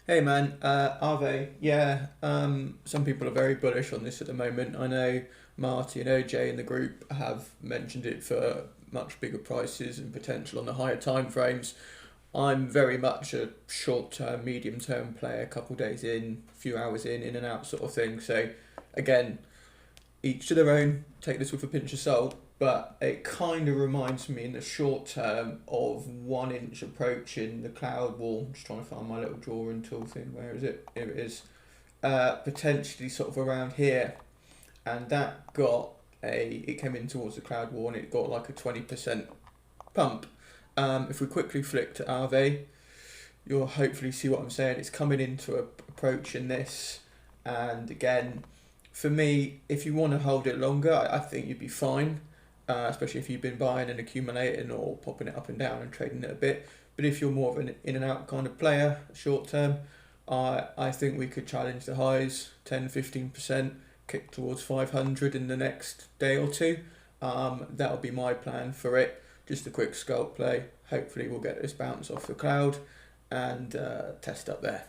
Hey man, Arve, yeah, some people are very bullish on this at the moment. I know Marty and OJ in the group have mentioned it for much bigger prices and potential on the higher time frames. I'm very much a short term, medium term player, a couple days in, a few hours in and out sort of thing. So again, each to their own. Take this with a pinch of salt, but it kind of reminds me in the short term of 1 inch approaching the cloud wall. I'm just trying to find my little drawing tool thing. Where is it? Here it is. Potentially sort of around here, and that got a. It came in towards the cloud wall and it got like a 20% pump. If we quickly flick to Aave, you'll hopefully see what I'm saying. It's coming into a approach in this, and again, for me, if you want to hold it longer, I think you'd be fine, especially if you've been buying and accumulating or popping it up and down and trading it a bit. But if you're more of an in and out kind of player, short term, I think we could challenge the highs 10-15%, kick towards 500 in the next day or two. That'll be my plan for it. Just a quick scalp play. Hopefully, we'll get this bounce off the cloud and test up there.